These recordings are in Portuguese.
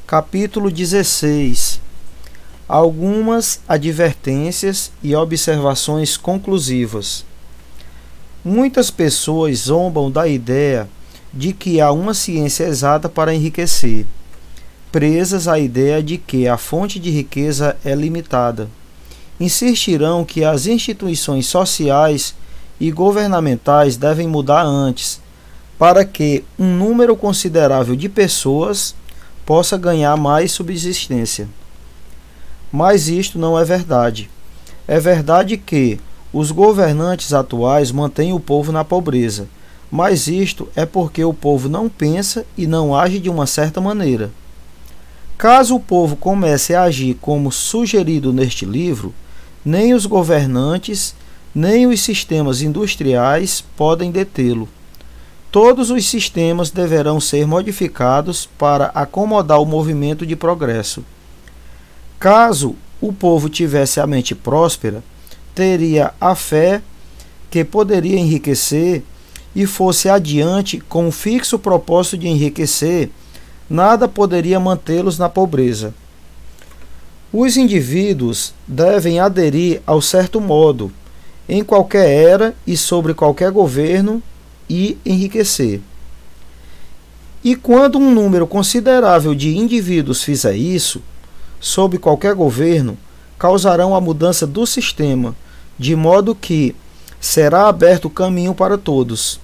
Capítulo 16. Algumas advertências e observações conclusivas. Muitas pessoas zombam da ideia de que há uma ciência exata para enriquecer, presas à ideia de que a fonte de riqueza é limitada. Insistirão que as instituições sociais e governamentais devem mudar antes, para que um número considerável de pessoas possa ganhar mais subsistência. Mas isto não é verdade. É verdade que os governantes atuais mantêm o povo na pobreza, mas isto é porque o povo não pensa e não age de uma certa maneira. Caso o povo comece a agir como sugerido neste livro, nem os governantes, nem os sistemas industriais podem detê-lo. Todos os sistemas deverão ser modificados para acomodar o movimento de progresso. Caso o povo tivesse a mente próspera, teria a fé que poderia enriquecer e fosse adiante com o fixo propósito de enriquecer, nada poderia mantê-los na pobreza. Os indivíduos devem aderir ao certo modo, em qualquer era e sobre qualquer governo, e enriquecer. E quando um número considerável de indivíduos fizer isso, sob qualquer governo, causarão a mudança do sistema, de modo que será aberto o caminho para todos.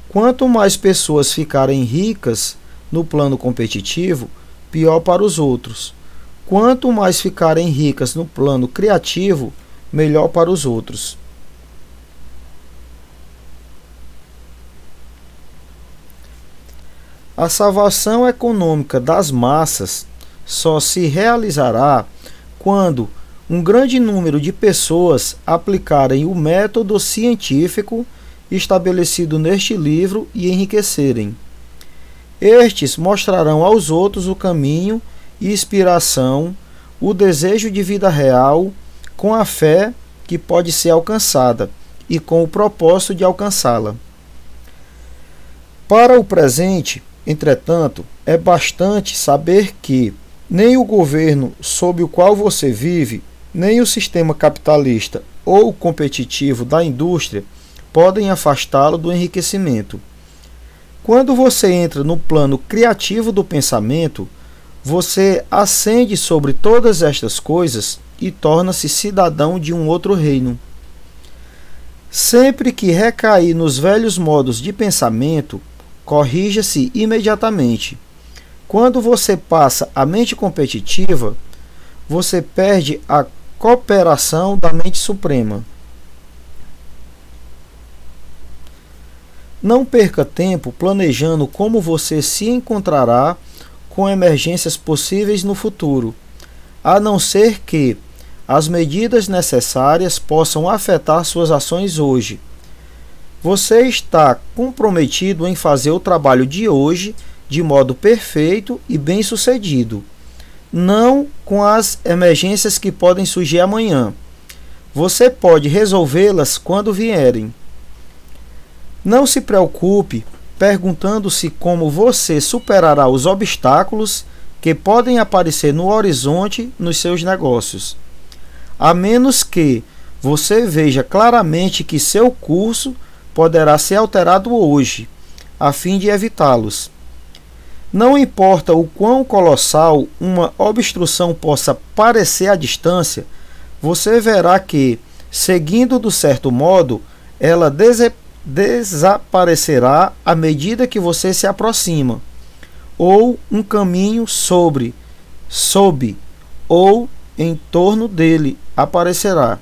Quanto mais pessoas ficarem ricas no plano competitivo, pior para os outros. Quanto mais ficarem ricas no plano criativo, melhor para os outros. A salvação econômica das massas só se realizará quando um grande número de pessoas aplicarem o método científico estabelecido neste livro e enriquecerem. Estes mostrarão aos outros o caminho e inspiração, o desejo de vida real, com a fé que pode ser alcançada e com o propósito de alcançá-la. Para o presente, entretanto, é bastante saber que nem o governo sob o qual você vive, nem o sistema capitalista ou competitivo da indústria podem afastá-lo do enriquecimento. Quando você entra no plano criativo do pensamento, você ascende sobre todas estas coisas e torna-se cidadão de um outro reino. Sempre que recair nos velhos modos de pensamento, corrija-se imediatamente. Quando você passa a mente competitiva, você perde a cooperação da mente suprema. Não perca tempo planejando como você se encontrará com emergências possíveis no futuro, a não ser que as medidas necessárias possam afetar suas ações hoje. Você está comprometido em fazer o trabalho de hoje de modo perfeito e bem-sucedido, não com as emergências que podem surgir amanhã. Você pode resolvê-las quando vierem. Não se preocupe perguntando-se como você superará os obstáculos que podem aparecer no horizonte nos seus negócios, a menos que você veja claramente que seu curso poderá ser alterado hoje, a fim de evitá-los. Não importa o quão colossal uma obstrução possa parecer à distância, você verá que, seguindo do certo modo, ela desaparecerá à medida que você se aproxima, ou um caminho sob ou em torno dele aparecerá.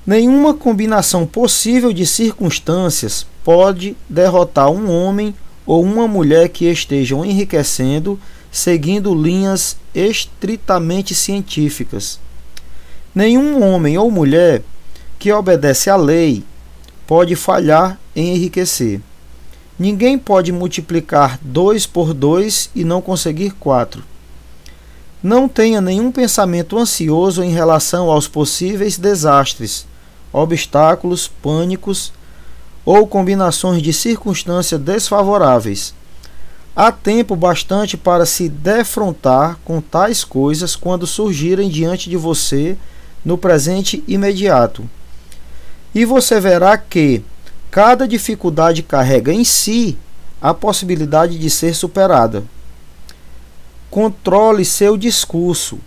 Nenhuma combinação possível de circunstâncias pode derrotar um homem ou uma mulher que estejam enriquecendo seguindo linhas estritamente científicas. Nenhum homem ou mulher que obedece à lei pode falhar em enriquecer. Ninguém pode multiplicar 2 por 2 e não conseguir 4. Não tenha nenhum pensamento ansioso em relação aos possíveis desastres, obstáculos, pânicos ou combinações de circunstâncias desfavoráveis. Há tempo bastante para se defrontar com tais coisas quando surgirem diante de você no presente imediato. E você verá que cada dificuldade carrega em si a possibilidade de ser superada. Controle seu discurso.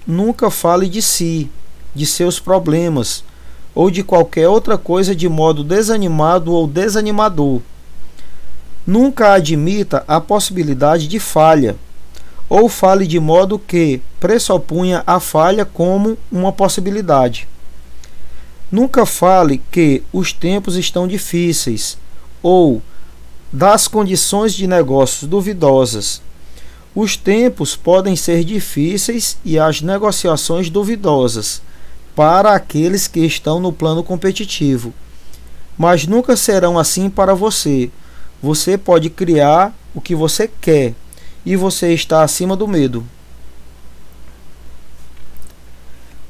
Nunca fale de si, de seus problemas ou de qualquer outra coisa de modo desanimado ou desanimador. Nunca admita a possibilidade de falha, ou fale de modo que pressuponha a falha como uma possibilidade. Nunca fale que os tempos estão difíceis, ou das condições de negócios duvidosas. Os tempos podem ser difíceis e as negociações duvidosas para aqueles que estão no plano competitivo, mas nunca serão assim para você. Você pode criar o que você quer e você está acima do medo.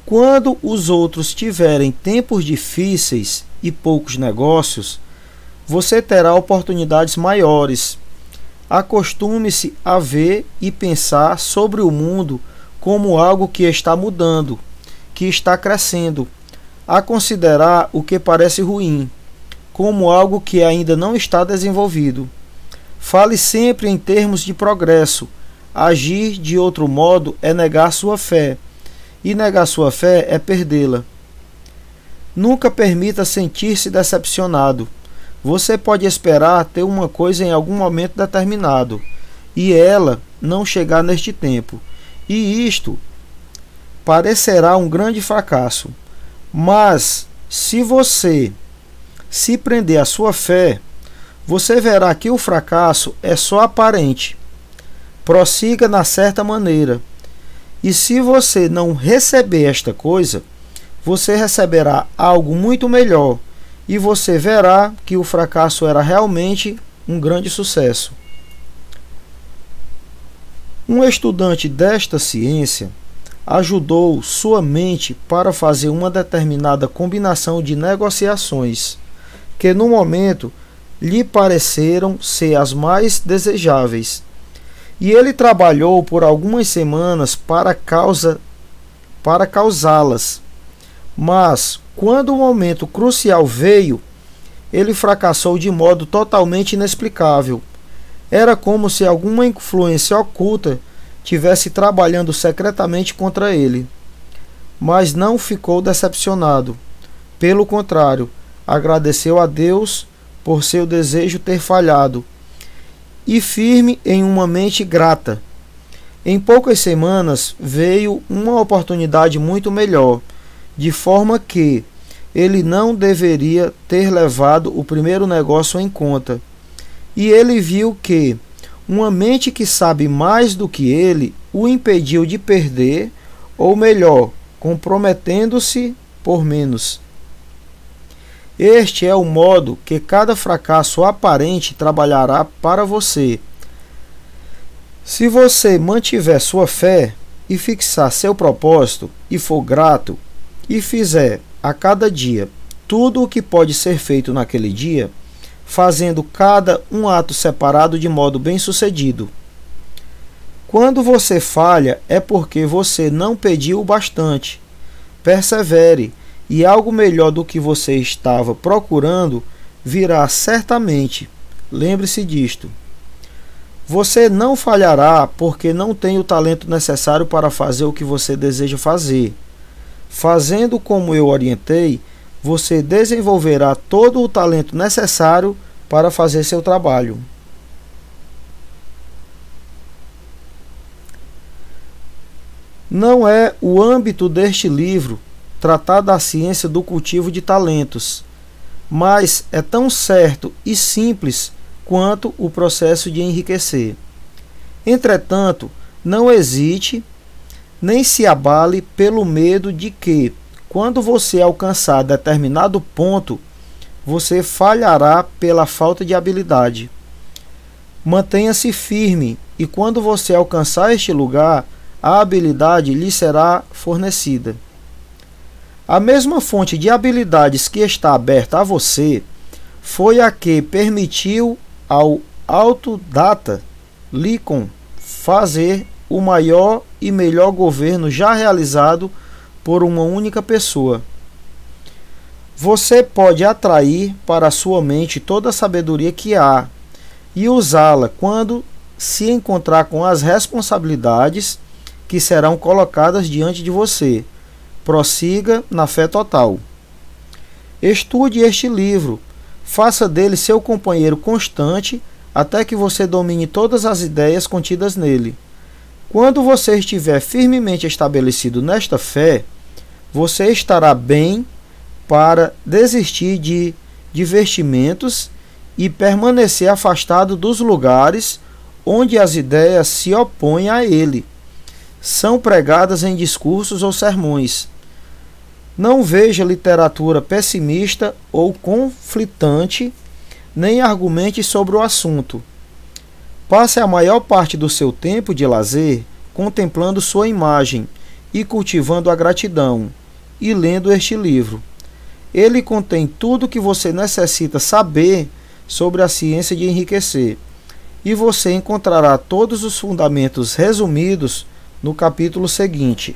Quando os outros tiverem tempos difíceis e poucos negócios, você terá oportunidades maiores. Acostume-se a ver e pensar sobre o mundo como algo que está mudando, que está crescendo, a considerar o que parece ruim como algo que ainda não está desenvolvido. Fale sempre em termos de progresso. Agir de outro modo é negar sua fé, e negar sua fé é perdê-la. Nunca permita sentir-se decepcionado. Você pode esperar ter uma coisa em algum momento determinado, e ela não chegar neste tempo, e isto parecerá um grande fracasso. Mas, se você se prender à sua fé, você verá que o fracasso é só aparente. Prossiga na certa maneira. E se você não receber esta coisa, você receberá algo muito melhor, e você verá que o fracasso era realmente um grande sucesso. Um estudante desta ciência ajudou sua mente para fazer uma determinada combinação de negociações que no momento lhe pareceram ser as mais desejáveis, e ele trabalhou por algumas semanas para causá-las. Mas, quando o momento crucial veio, ele fracassou de modo totalmente inexplicável. Era como se alguma influência oculta tivesse trabalhando secretamente contra ele. Mas não ficou decepcionado. Pelo contrário, agradeceu a Deus por seu desejo ter falhado, e firme em uma mente grata. Em poucas semanas veio uma oportunidade muito melhor, de forma que ele não deveria ter levado o primeiro negócio em conta. E ele viu que uma mente que sabe mais do que ele o impediu de perder, ou melhor, comprometendo-se por menos. Este é o modo que cada fracasso aparente trabalhará para você. Se você mantiver sua fé e fixar seu propósito e for grato e fizer a cada dia tudo o que pode ser feito naquele dia, fazendo cada um ato separado de modo bem-sucedido. Quando você falha é porque você não pediu o bastante. Persevere, e algo melhor do que você estava procurando virá certamente. Lembre-se disto. Você não falhará porque não tem o talento necessário para fazer o que você deseja fazer. Fazendo como eu orientei, você desenvolverá todo o talento necessário para fazer seu trabalho. Não é o âmbito deste livro tratar da ciência do cultivo de talentos, mas é tão certo e simples quanto o processo de enriquecer. Entretanto, não hesite nem se abale pelo medo de que, quando você alcançar determinado ponto, você falhará pela falta de habilidade. Mantenha-se firme e quando você alcançar este lugar, a habilidade lhe será fornecida. A mesma fonte de habilidades que está aberta a você foi a que permitiu ao autodata Lincoln fazer o maior e melhor governo já realizado por uma única pessoa. Você pode atrair para a sua mente toda a sabedoria que há e usá-la quando se encontrar com as responsabilidades que serão colocadas diante de você. Prossiga na fé total. Estude este livro. Faça dele seu companheiro constante até que você domine todas as ideias contidas nele. Quando você estiver firmemente estabelecido nesta fé, você estará bem para desistir de divertimentos e permanecer afastado dos lugares onde as ideias se opõem a ele. São pregadas em discursos ou sermões. Não veja literatura pessimista ou conflitante, nem argumente sobre o assunto. Passe a maior parte do seu tempo de lazer contemplando sua imagem e cultivando a gratidão, e lendo este livro. Ele contém tudo o que você necessita saber sobre a ciência de enriquecer, e você encontrará todos os fundamentos resumidos no capítulo seguinte.